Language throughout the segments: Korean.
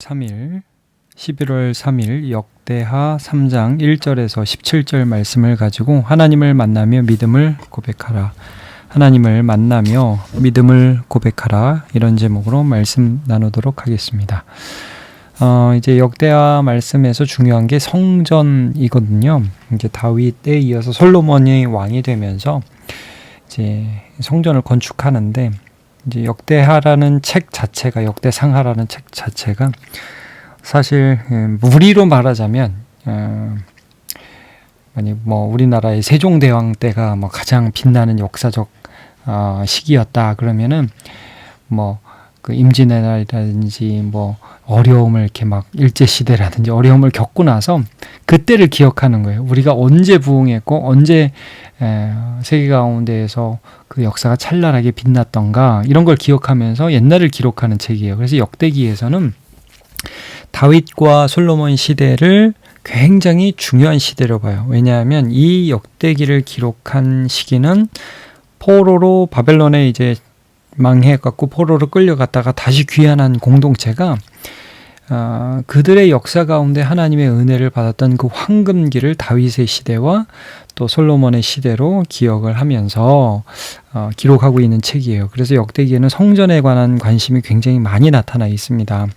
11월 3일 역대하 3장 1절에서 17절 말씀을 가지고 하나님을 만나며 믿음을 고백하라. 하나님을 만나며 믿음을 고백하라. 이런 제목으로 말씀 나누도록 하겠습니다. 이제 역대하 말씀에서 중요한 게 성전이거든요. 이제 다윗에 이어서 솔로몬이 왕이 되면서 이제 성전을 건축하는데 이제 역대하라는 책 자체가 역대상하라는 책 자체가 사실 우리로 말하자면 우리나라의 세종대왕 때가 가장 빛나는 역사적 시기였다 그러면은 그 임진왜란이라든지 어려움을 이렇게 일제시대라든지 어려움을 겪고 나서 그때를 기억하는 거예요. 우리가 언제 부흥했고 언제 세계 가운데에서 그 역사가 찬란하게 빛났던가 이런 걸 기억하면서 옛날을 기록하는 책이에요. 그래서 역대기에서는 다윗과 솔로몬 시대를 굉장히 중요한 시대로 봐요. 왜냐하면 이 역대기를 기록한 시기는 포로로 바벨론에 이제 망해갖고 포로로 끌려갔다가 다시 귀환한 공동체가 그들의 역사 가운데 하나님의 은혜를 받았던 그 황금기를 다윗의 시대와 또 솔로몬의 시대로 기억을 하면서 기록하고 있는 책이에요. 그래서 역대기에는 성전에 관한 관심이 굉장히 많이 나타나 있습니다.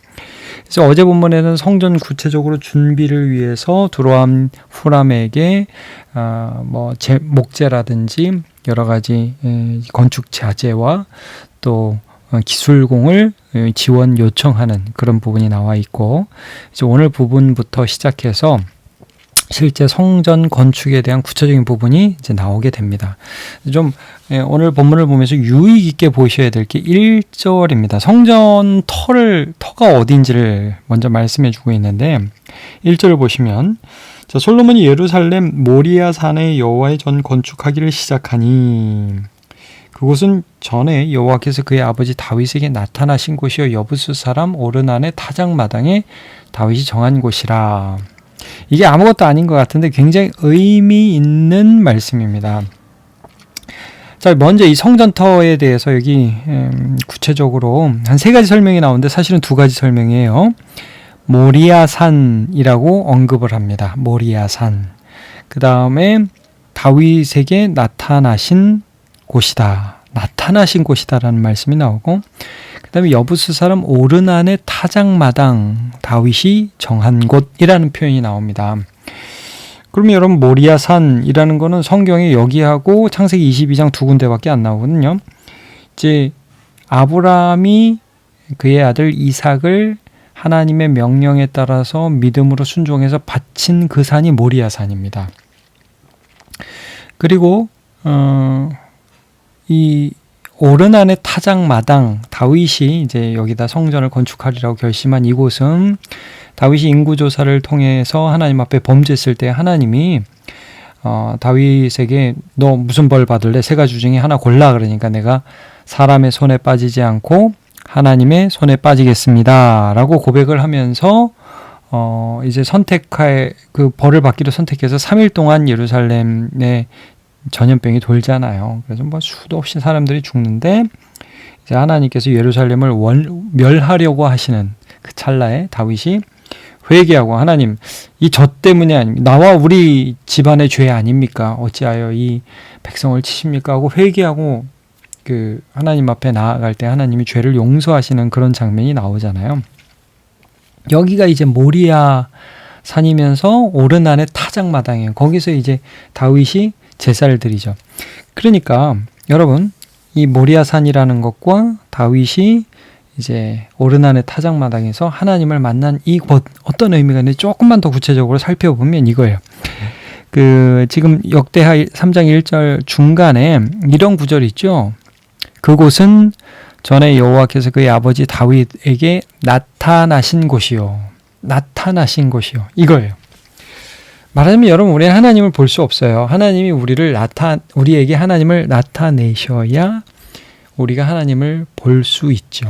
그래서 어제 본문에는 성전 구체적으로 준비를 위해서 두로암 후람에게 목재라든지 여러 가지 건축 자재와 또 기술공을 지원 요청하는 그런 부분이 나와 있고, 이제 오늘 부분부터 시작해서 실제 성전 건축에 대한 구체적인 부분이 이제 나오게 됩니다. 좀 오늘 본문을 보면서 유의 있게 보셔야 될 게 1절입니다. 성전 터가 어딘지를 먼저 말씀해 주고 있는데 1절을 보시면 솔로몬이 예루살렘 모리아 산에 여호와의 전 건축하기를 시작하니 그곳은 전에 여호와께서 그의 아버지 다윗에게 나타나신 곳이요 여부스 사람 오르난의 타작마당에 다윗이 정한 곳이라. 이게 아무것도 아닌 것 같은데 굉장히 의미 있는 말씀입니다. 자, 먼저 이 성전터에 대해서 여기 구체적으로 한 3가지 설명이 나오는데 사실은 2가지 설명이에요. 모리아산이라고 언급을 합니다. 모리아산. 그 다음에 다윗에게 나타나신 곳이다. 나타나신 곳이다라는 말씀이 나오고, 그 다음에 여부스 사람 오르난의 타작마당, 다윗이 정한 곳이라는 표현이 나옵니다. 그러면 여러분 모리아산이라는 거는 성경에 여기하고 창세기 22장 2군데밖에 안 나오거든요. 이제 아브라함이 그의 아들 이삭을 하나님의 명령에 따라서 믿음으로 순종해서 바친 그 산이 모리아산입니다. 그리고 이 오르난의 타작마당, 다윗이 이제 여기다 성전을 건축하리라고 결심한 이곳은 다윗이 인구조사를 통해서 하나님 앞에 범죄했을 때 하나님이 다윗에게 너 무슨 벌 받을래? 3가지 중에 하나 골라. 그러니까 내가 사람의 손에 빠지지 않고 하나님의 손에 빠지겠습니다 라고 고백을 하면서 이제 그 벌을 받기로 선택해서 3일 동안 예루살렘에 전염병이 돌잖아요. 그래서 수도 없이 사람들이 죽는데 이제 하나님께서 예루살렘을 멸하려고 하시는 그 찰나에 다윗이 회개하고 하나님 이 저 때문이 아닙니까? 나와 우리 집안의 죄 아닙니까? 어찌하여 이 백성을 치십니까? 하고 회개하고 그 하나님 앞에 나아갈 때 하나님이 죄를 용서하시는 그런 장면이 나오잖아요. 여기가 이제 모리아 산이면서 오르난의 타작마당이에요. 거기서 이제 다윗이 제사를 드리죠. 그러니까 여러분 이 모리아산이라는 것과 다윗이 이제 오르난의 타작마당에서 하나님을 만난 이 곳 어떤 의미가 있는지 조금만 더 구체적으로 살펴보면 이거예요. 지금 역대하 3장 1절 중간에 이런 구절이 있죠. 그곳은 전에 여호와께서 그의 아버지 다윗에게 나타나신 곳이요. 나타나신 곳이요. 이거예요. 말하자면 여러분 우리는 하나님을 볼 수 없어요. 하나님이 우리에게 하나님을 나타내셔야 우리가 하나님을 볼 수 있죠.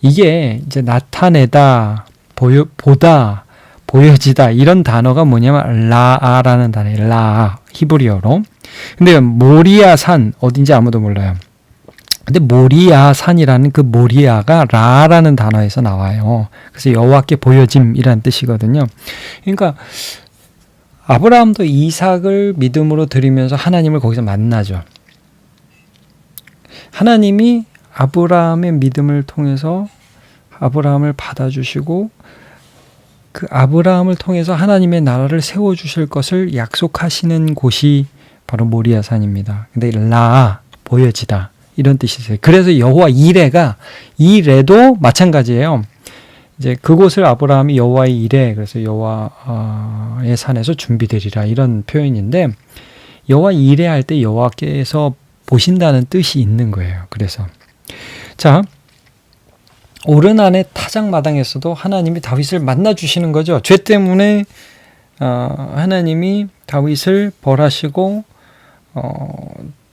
이게 이제 나타내다, 보다, 보여지다 이런 단어가 뭐냐면 라아라는 단어예요. 라아 히브리어로. 근데 모리아산 어딘지 아무도 몰라요. 근데 모리아 산이라는 그 모리아가 라라는 단어에서 나와요. 그래서 여호와께 보여짐이란 뜻이거든요. 그러니까 아브라함도 이삭을 믿음으로 드리면서 하나님을 거기서 만나죠. 하나님이 아브라함의 믿음을 통해서 아브라함을 받아주시고 그 아브라함을 통해서 하나님의 나라를 세워주실 것을 약속하시는 곳이 바로 모리아산입니다. 근데 라, 보여지다 이런 뜻이 있어요. 그래서 여호와 이레가 이레도 마찬가지예요. 이제 그곳을 아브라함이 여호와의 이레, 그래서 여호와의 산에서 준비되리라 이런 표현인데 여호와 이레 할 때 여호와께서 보신다는 뜻이 있는 거예요. 그래서 자, 오르난의 타작마당에서도 하나님이 다윗을 만나 주시는 거죠. 죄 때문에 하나님이 다윗을 벌하시고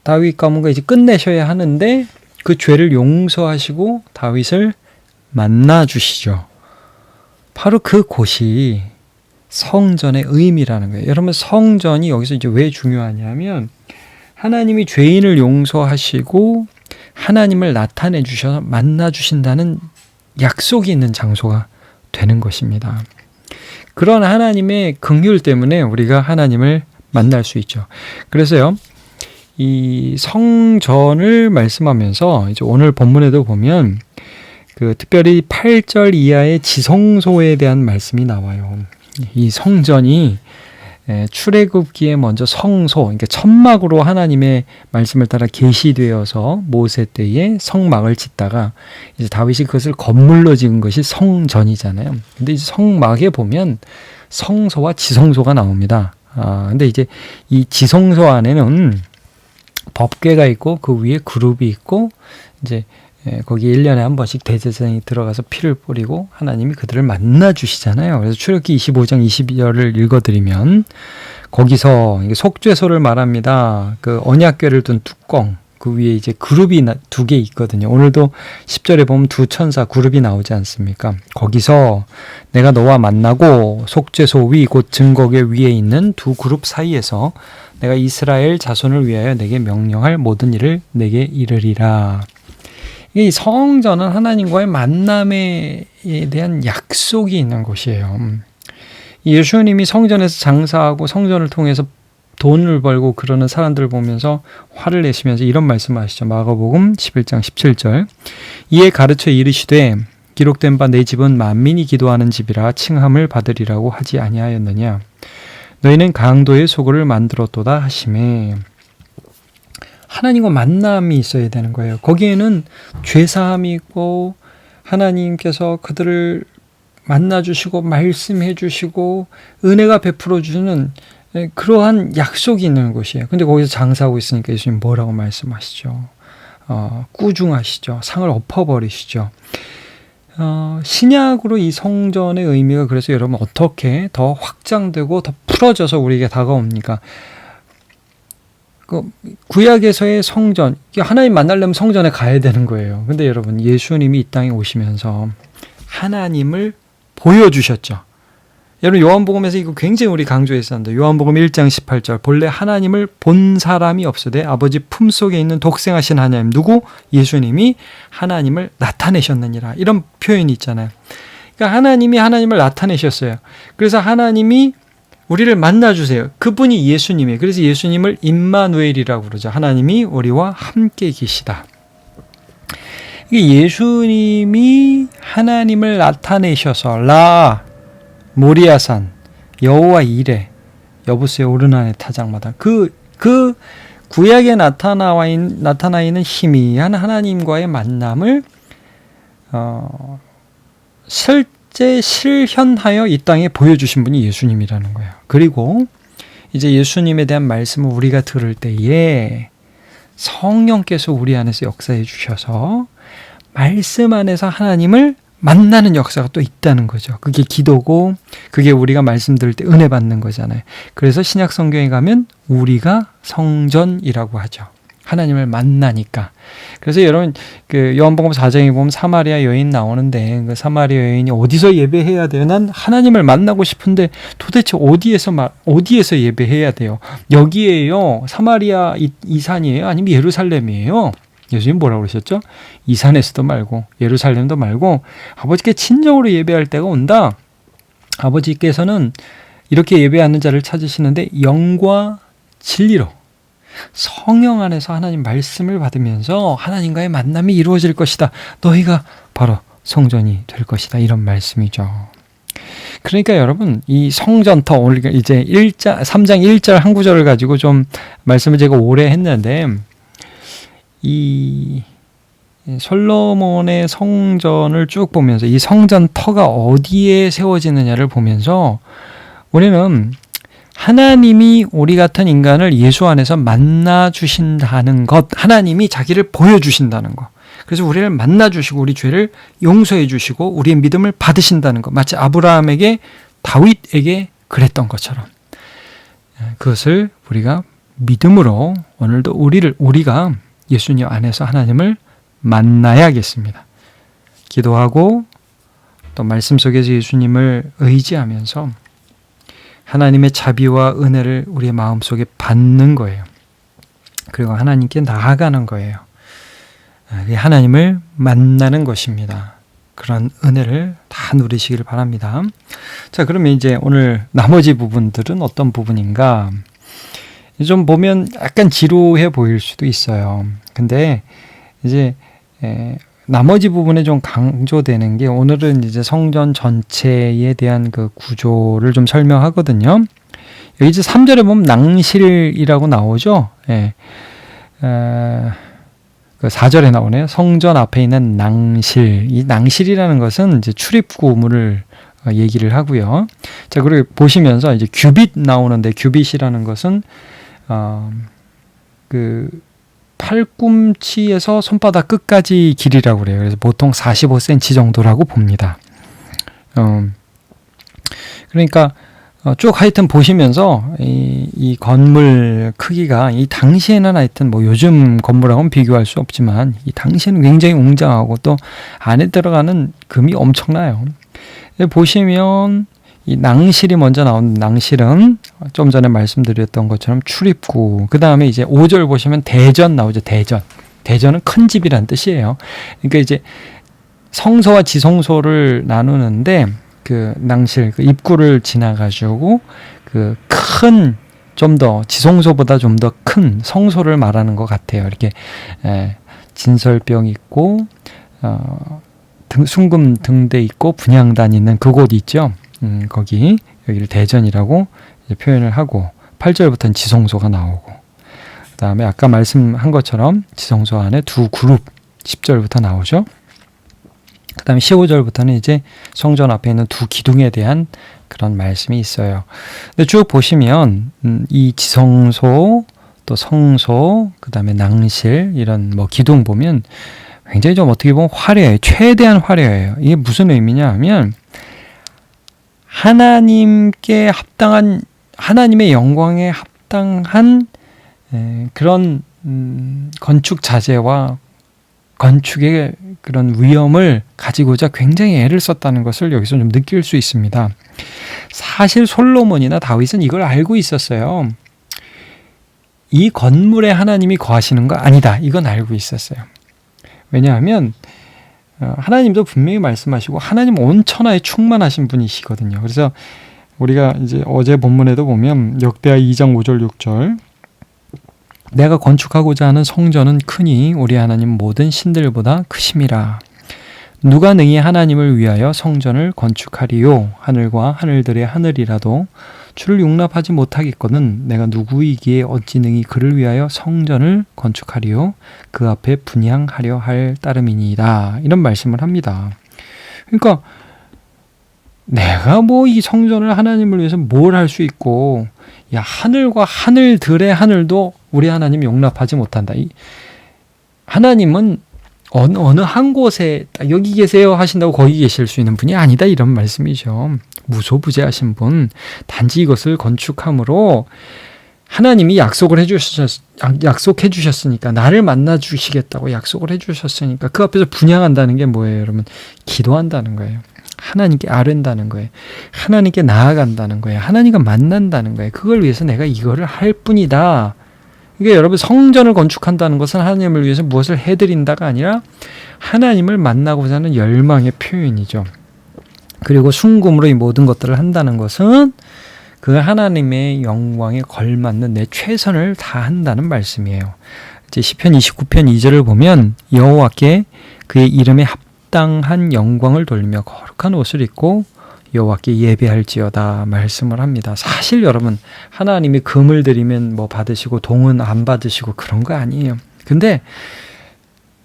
다윗 가문과 이제 끝내셔야 하는데 그 죄를 용서하시고 다윗을 만나 주시죠. 바로 그 곳이 성전의 의미라는 거예요. 여러분 성전이 여기서 이제 왜 중요하냐면 하나님이 죄인을 용서하시고 하나님을 나타내 주셔서 만나 주신다는 약속이 있는 장소가 되는 것입니다. 그런 하나님의 긍휼 때문에 우리가 하나님을 만날 수 있죠. 그래서요, 이 성전을 말씀하면서 이제 오늘 본문에도 보면 그 특별히 8절 이하의 지성소에 대한 말씀이 나와요. 이 성전이 출애굽기에 먼저 성소, 그러니까 천막으로 하나님의 말씀을 따라 계시되어서 모세 때에 성막을 짓다가 이제 다윗이 그것을 건물로 지은 것이 성전이잖아요. 근데 이제 성막에 보면 성소와 지성소가 나옵니다. 근데 이제 이 지성소 안에는 법궤가 있고 그 위에 그룹이 있고 이제 거기 1년에 한 번씩 대제사장이 들어가서 피를 뿌리고 하나님이 그들을 만나 주시잖아요. 그래서 출애굽기 25장 22절을 읽어드리면 거기서 속죄소를 말합니다. 그 언약궤를 둔 뚜껑 그 위에 이제 그룹이 2개 있거든요. 오늘도 10절에 보면 두 천사 그룹이 나오지 않습니까? 거기서 내가 너와 만나고 속죄소 위 곧 증거궤 위에 있는 두 그룹 사이에서 내가 이스라엘 자손을 위하여 내게 명령할 모든 일을 내게 이르리라. 이 성전은 하나님과의 만남에 대한 약속이 있는 곳이에요. 예수님이 성전에서 장사하고 성전을 통해서 돈을 벌고 그러는 사람들을 보면서 화를 내시면서 이런 말씀을 하시죠. 마가복음 11장 17절 이에 가르쳐 이르시되 기록된 바 내 집은 만민이 기도하는 집이라 칭함을 받으리라고 하지 아니하였느냐. 너희는 강도의 소굴을 만들었도다 하시매. 하나님과 만남이 있어야 되는 거예요. 거기에는 죄사함이 있고 하나님께서 그들을 만나주시고 말씀해 주시고 은혜가 베풀어 주는 그러한 약속이 있는 곳이에요. 근데 거기서 장사하고 있으니까 예수님 뭐라고 말씀하시죠? 꾸중하시죠. 상을 엎어버리시죠. 신약으로 이 성전의 의미가 그래서 여러분 어떻게 더 확장되고 더 풀어져서 우리에게 다가옵니까? 구약에서의 성전, 하나님 만나려면 성전에 가야 되는 거예요. 근데 여러분 예수님이 이 땅에 오시면서 하나님을 보여주셨죠. 여러분 요한복음에서 이거 굉장히 우리 강조했었는데 요한복음 1장 18절 본래 하나님을 본 사람이 없으되 아버지 품속에 있는 독생하신 하나님 누구? 예수님이 하나님을 나타내셨느니라 이런 표현이 있잖아요. 그러니까 하나님이 하나님을 나타내셨어요. 그래서 하나님이 우리를 만나주세요. 그분이 예수님이에요. 그래서 예수님을 임마누엘이라고 그러죠. 하나님이 우리와 함께 계시다. 예수님이 하나님을 나타내셔서 라 모리아산 여호와 이레 여부스의 오르난의 타작마다 그 구약에 나타나 있는 희미한 하나님과의 만남을 실제 실현하여 이 땅에 보여주신 분이 예수님이라는 거예요. 그리고 이제 예수님에 대한 말씀을 우리가 들을 때에 성령께서 우리 안에서 역사해 주셔서 말씀 안에서 하나님을 만나는 역사가 또 있다는 거죠. 그게 기도고 그게 우리가 말씀 들을 때 은혜 받는 거잖아요. 그래서 신약 성경에 가면 우리가 성전이라고 하죠. 하나님을 만나니까. 그래서 여러분 그 요한복음 4장에 보면 사마리아 여인 나오는데 그 사마리아 여인이 어디서 예배해야 돼요? 난 하나님을 만나고 싶은데 도대체 어디에서 예배해야 돼요? 여기에요? 사마리아 이 산이에요? 아니면 예루살렘이에요? 예수님 뭐라고 그러셨죠? 이 산에서도 말고 예루살렘도 말고 아버지께 친정으로 예배할 때가 온다. 아버지께서는 이렇게 예배하는 자를 찾으시는데 영과 진리로 성령 안에서 하나님 말씀을 받으면서 하나님과의 만남이 이루어질 것이다. 너희가 바로 성전이 될 것이다. 이런 말씀이죠. 그러니까 여러분, 이 성전터, 오늘 이제 3장 1절 한 구절을 가지고 좀 말씀을 제가 오래 했는데, 이 솔로몬의 성전을 쭉 보면서 이 성전터가 어디에 세워지느냐를 보면서 우리는 하나님이 우리 같은 인간을 예수 안에서 만나 주신다는 것, 하나님이 자기를 보여주신다는 것, 그래서 우리를 만나 주시고 우리 죄를 용서해 주시고 우리의 믿음을 받으신다는 것, 마치 아브라함에게 다윗에게 그랬던 것처럼 그것을 우리가 믿음으로 오늘도 우리가 예수님 안에서 하나님을 만나야겠습니다. 기도하고 또 말씀 속에서 예수님을 의지하면서 하나님의 자비와 은혜를 우리의 마음속에 받는 거예요. 그리고 하나님께 나아가는 거예요. 하나님을 만나는 것입니다. 그런 은혜를 다 누리시길 바랍니다. 자, 그러면 이제 오늘 나머지 부분들은 어떤 부분인가? 좀 보면 약간 지루해 보일 수도 있어요. 근데 이제 나머지 부분에 좀 강조되는 게 오늘은 이제 성전 전체에 대한 그 구조를 좀 설명하거든요. 여기 이제 3절에 보면 낭실이라고 나오죠. 그 4절에 나오네요. 성전 앞에 있는 낭실. 이 낭실이라는 것은 이제 출입구문을 얘기를 하고요. 자, 그리고 보시면서 이제 규빗 나오는데 규빗이라는 것은 그 팔꿈치에서 손바닥 끝까지 길이라고 그래요. 그래서 보통 45cm 정도라고 봅니다. 그러니까 쭉 하여튼 보시면서 이 건물 크기가 이 당시에는 하여튼 뭐 요즘 건물하고는 비교할 수 없지만 이 당시에는 굉장히 웅장하고 또 안에 들어가는 금이 엄청나요. 보시면 이 낭실이 먼저 나오는 낭실은 좀 전에 말씀드렸던 것처럼 출입구. 그 다음에 이제 5절 보시면 대전 나오죠. 대전. 대전은 큰 집이란 뜻이에요. 그러니까 이제 성소와 지성소를 나누는데 그 낭실, 그 입구를 지나가지고 그 큰, 좀 더 지성소보다 좀 더 큰 성소를 말하는 것 같아요. 이렇게 진설병 있고 순금 등대 있고 분향단 있는 그곳 있죠. 여기를 대전이라고 이제 표현을 하고 8절부터는 지성소가 나오고 그 다음에 아까 말씀한 것처럼 지성소 안에 두 그룹 10절부터 나오죠. 그 다음에 15절부터는 이제 성전 앞에 있는 두 기둥에 대한 그런 말씀이 있어요. 근데 쭉 보시면 이 지성소 또 성소 그 다음에 낭실 이런 뭐 기둥 보면 굉장히 좀 어떻게 보면 화려해요. 최대한 화려해요. 이게 무슨 의미냐 하면 하나님께 합당한 하나님의 영광에 합당한 그런 건축 자재와 건축의 그런 위엄을 가지고자 굉장히 애를 썼다는 것을 여기서 좀 느낄 수 있습니다. 사실 솔로몬이나 다윗은 이걸 알고 있었어요. 이 건물에 하나님이 거하시는 거 아니다. 이건 알고 있었어요. 왜냐하면 하나님도 분명히 말씀하시고 하나님 온 천하에 충만하신 분이시거든요. 그래서 우리가 이제 어제 본문에도 보면 역대하 2장 5절 6절 내가 건축하고자 하는 성전은 크니 우리 하나님 모든 신들보다 크심이라. 누가 능히 하나님을 위하여 성전을 건축하리요. 하늘과 하늘들의 하늘이라도 주를 용납하지 못하겠거든 내가 누구이기에 어찌 능히 그를 위하여 성전을 건축하리요. 그 앞에 분향하려 할 따름이니이다. 이런 말씀을 합니다. 그러니까 내가 뭐 이 성전을 하나님을 위해서 뭘 할 수 있고 야 하늘과 하늘들의 하늘도 우리 하나님 용납하지 못한다. 하나님은 어느 한 곳에 여기 계세요 하신다고 거기 계실 수 있는 분이 아니다 이런 말씀이죠. 무소부재하신 분 단지 이것을 건축함으로 하나님이 약속해 주셨으니까 나를 만나 주시겠다고 약속을 해 주셨으니까 그 앞에서 분향한다는 게 뭐예요 여러분? 기도한다는 거예요. 하나님께 아뢰다는 거예요. 하나님께 나아간다는 거예요. 하나님과 만난다는 거예요. 그걸 위해서 내가 이거를 할 뿐이다. 이게 여러분 성전을 건축한다는 것은 하나님을 위해서 무엇을 해드린다가 아니라 하나님을 만나고자 하는 열망의 표현이죠. 그리고 순금으로 이 모든 것들을 한다는 것은 그 하나님의 영광에 걸맞는 내 최선을 다한다는 말씀이에요. 이제 시편 29편 2절을 보면 여호와께 그의 이름에 합당한 영광을 돌리며 거룩한 옷을 입고 여호와께 예배할지어다 말씀을 합니다. 사실 여러분 하나님이 금을 드리면 뭐 받으시고 동은 안 받으시고 그런 거 아니에요. 근데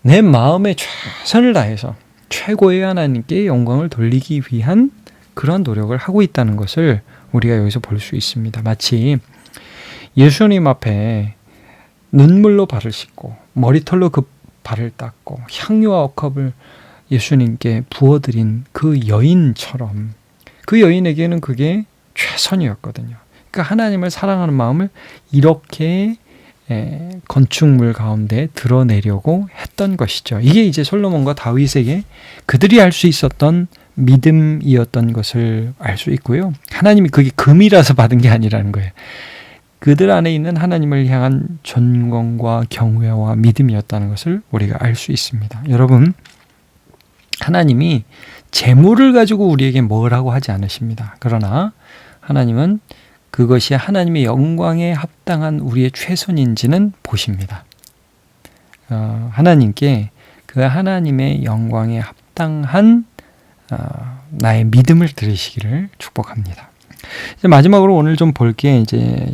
내 마음의 최선을 다해서 최고의 하나님께 영광을 돌리기 위한 그런 노력을 하고 있다는 것을 우리가 여기서 볼 수 있습니다. 마치 예수님 앞에 눈물로 발을 씻고 머리털로 그 발을 닦고 향유와 옥합을 예수님께 부어드린 그 여인처럼 그 여인에게는 그게 최선이었거든요. 그러니까 하나님을 사랑하는 마음을 이렇게 건축물 가운데 드러내려고 했던 것이죠. 이게 이제 솔로몬과 다윗에게 그들이 할 수 있었던 믿음이었던 것을 알 수 있고요. 하나님이 그게 금이라서 받은 게 아니라는 거예요. 그들 안에 있는 하나님을 향한 존경과 경외와 믿음이었다는 것을 우리가 알 수 있습니다. 여러분, 하나님이 재물을 가지고 우리에게 뭐라고 하지 않으십니다. 그러나 하나님은 그것이 하나님의 영광에 합당한 우리의 최선인지는 보십니다. 하나님께 그 하나님의 영광에 합당한 나의 믿음을 들으시기를 축복합니다. 이제 마지막으로 오늘 좀 볼 게 이제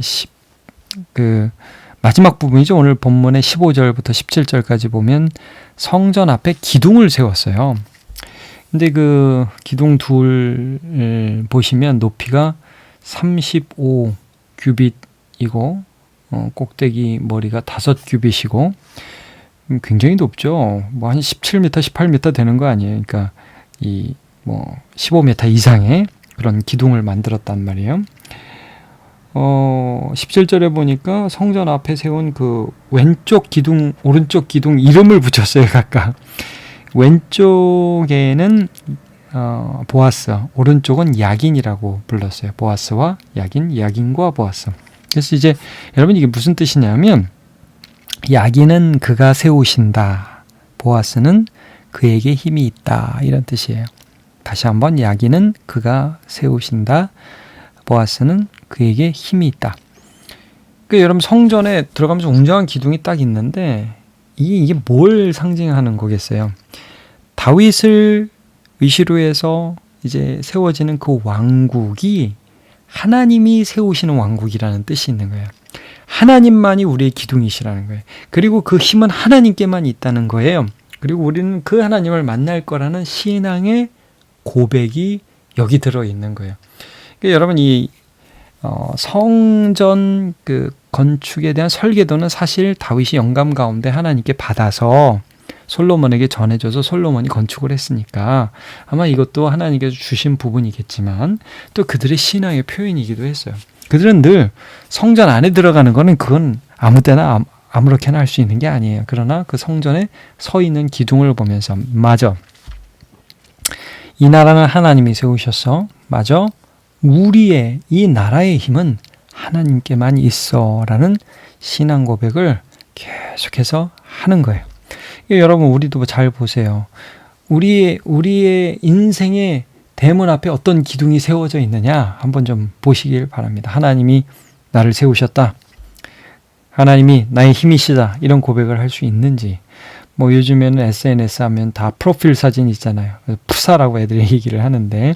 마지막 부분이죠. 오늘 본문의 15절부터 17절까지 보면 성전 앞에 기둥을 세웠어요. 근데 그 기둥 둘 보시면 높이가 35 규빗이고 꼭대기 머리가 5 규빗이고 굉장히 높죠. 뭐 한 17m, 18m 되는 거 아니에요. 그러니까 이 뭐 15m 이상의 그런 기둥을 만들었단 말이에요. 17절에 보니까 성전 앞에 세운 그 왼쪽 기둥, 오른쪽 기둥 이름을 붙였어요, 각각. 왼쪽에는 보아스, 오른쪽은 야긴이라고 불렀어요. 보아스와 야긴, 야긴과 보아스. 그래서 이제 여러분 이게 무슨 뜻이냐면 야긴은 그가 세우신다, 보아스는 그에게 힘이 있다, 이런 뜻이에요. 다시 한번 야긴은 그가 세우신다, 보아스는 그에게 힘이 있다. 그 여러분 성전에 들어가면서 웅장한 기둥이 딱 있는데 이게 뭘 상징하는 거겠어요? 다윗을 위시로 해서 이제 세워지는 그 왕국이 하나님이 세우시는 왕국이라는 뜻이 있는 거예요. 하나님만이 우리의 기둥이시라는 거예요. 그리고 그 힘은 하나님께만 있다는 거예요. 그리고 우리는 그 하나님을 만날 거라는 신앙의 고백이 여기 들어있는 거예요. 그러니까 여러분 이 성전 그 건축에 대한 설계도는 사실 다윗이 영감 가운데 하나님께 받아서 솔로몬에게 전해줘서 솔로몬이 건축을 했으니까 아마 이것도 하나님께서 주신 부분이겠지만 또 그들의 신앙의 표현이기도 했어요. 그들은 늘 성전 안에 들어가는 거는 그건 아무 때나 아무렇게나 할 수 있는 게 아니에요. 그러나 그 성전에 서 있는 기둥을 보면서 맞아, 이 나라는 하나님이 세우셨어. 맞아, 우리의 이 나라의 힘은 하나님께만 있어 라는 신앙 고백을 계속해서 하는 거예요. 여러분 우리도 잘 보세요. 우리의 인생의 대문 앞에 어떤 기둥이 세워져 있느냐 한번 좀 보시길 바랍니다. 하나님이 나를 세우셨다, 하나님이 나의 힘이시다, 이런 고백을 할 수 있는지. 뭐 요즘에는 SNS 하면 다 프로필 사진 있잖아요. 푸사라고 애들이 얘기를 하는데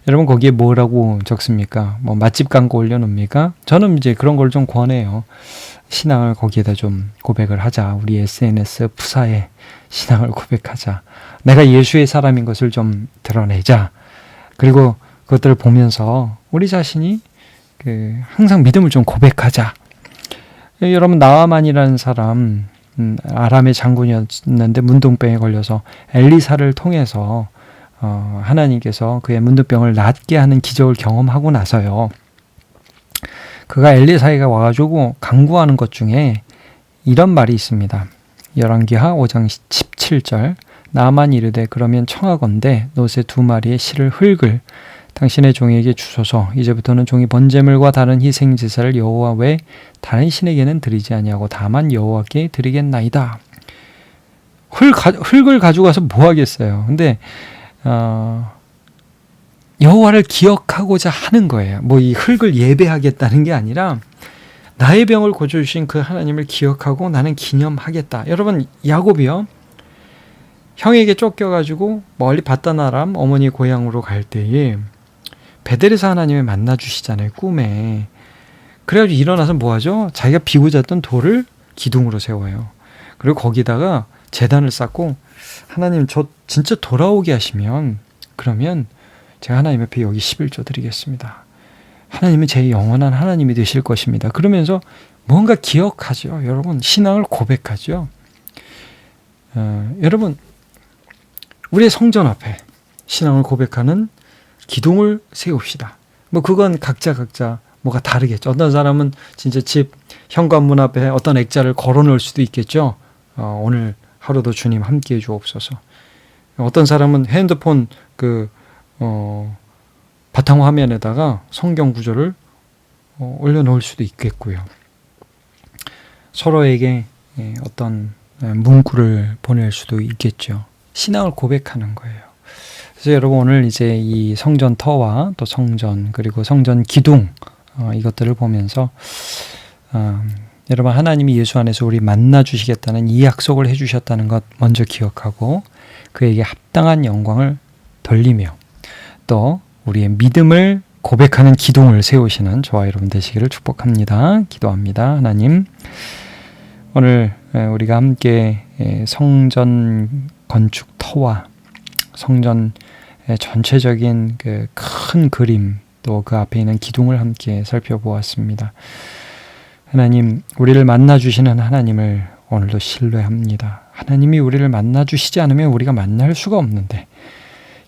여러분 거기에 뭐라고 적습니까? 뭐 맛집 광고 올려놓습니까? 저는 이제 그런 걸 좀 권해요. 신앙을 거기에다 좀 고백을 하자. 우리 SNS 푸사에 신앙을 고백하자. 내가 예수의 사람인 것을 좀 드러내자. 그리고 그것들을 보면서 우리 자신이 항상 믿음을 좀 고백하자. 여러분 나아만이라는 사람 아람의 장군이었는데 문둥병에 걸려서 엘리사를 통해서 하나님께서 그의 문둥병을 낫게 하는 기적을 경험하고 나서요, 그가 엘리사에게 와가지고 간구하는 것 중에 이런 말이 있습니다. 열왕기하 5장 17절 나아만이 이르되 그러면 청하건대 노새 2마리의 실을 흙을 당신의 종에게 주소서. 이제부터는 종이 번제물과 다른 희생 제사를 여호와 외 다른 신에게는 드리지 아니하고 다만 여호와께 드리겠나이다. 흙을 가져가서 뭐 하겠어요? 근데 여호와를 기억하고자 하는 거예요. 뭐 이 흙을 예배하겠다는 게 아니라 나의 병을 고쳐주신 그 하나님을 기억하고 나는 기념하겠다. 여러분, 야곱이요, 형에게 쫓겨가지고 멀리 바다나람 어머니 고향으로 갈 때에 베델에서 하나님을 만나주시잖아요, 꿈에. 그래가지고 일어나서 뭐 하죠? 자기가 비고 잤던 돌을 기둥으로 세워요. 그리고 거기다가 제단을 쌓고, 하나님 저 진짜 돌아오게 하시면 그러면 제가 하나님 앞에 여기 11조 드리겠습니다. 하나님은 제 영원한 하나님이 되실 것입니다. 그러면서 뭔가 기억하죠. 여러분, 신앙을 고백하죠. 여러분, 우리의 성전 앞에 신앙을 고백하는 기둥을 세웁시다. 뭐 그건 각자 뭐가 다르겠죠. 어떤 사람은 진짜 집 현관문 앞에 어떤 액자를 걸어 놓을 수도 있겠죠. 오늘 하루도 주님 함께해 주옵소서. 어떤 사람은 핸드폰 바탕 화면에다가 성경 구절을 올려놓을 수도 있겠고요. 서로에게 어떤 문구를 보낼 수도 있겠죠. 신앙을 고백하는 거예요. 그래서 여러분, 오늘 이제 이 성전 터와 또 성전, 그리고 성전 기둥, 이것들을 보면서 여러분, 하나님이 예수 안에서 우리 만나 주시겠다는 이 약속을 해주셨다는 것 먼저 기억하고 그에게 합당한 영광을 돌리며 또 우리의 믿음을 고백하는 기둥을 세우시는 저와 여러분 되시기를 축복합니다. 기도합니다. 하나님, 오늘 우리가 함께 성전 건축 터와 성전 전체적인 그 큰 그림, 또 그 앞에 있는 기둥을 함께 살펴보았습니다. 하나님, 우리를 만나주시는 하나님을 오늘도 신뢰합니다. 하나님이 우리를 만나주시지 않으면 우리가 만날 수가 없는데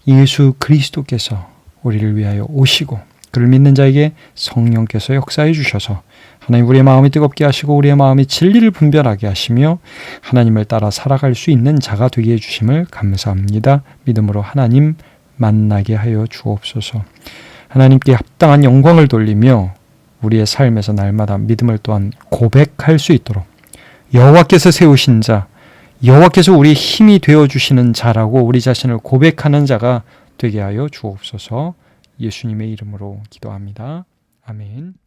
예수 그리스도께서 우리를 위하여 오시고 그를 믿는 자에게 성령께서 역사해 주셔서 하나님, 우리의 마음이 뜨겁게 하시고 우리의 마음이 진리를 분별하게 하시며 하나님을 따라 살아갈 수 있는 자가 되게 해주심을 감사합니다. 믿음으로 하나님 만나게 하여 주옵소서. 하나님께 합당한 영광을 돌리며 우리의 삶에서 날마다 믿음을 또한 고백할 수 있도록 여호와께서 세우신 자, 여호와께서 우리 힘이 되어주시는 자라고 우리 자신을 고백하는 자가 되게 하여 주옵소서. 예수님의 이름으로 기도합니다. 아멘.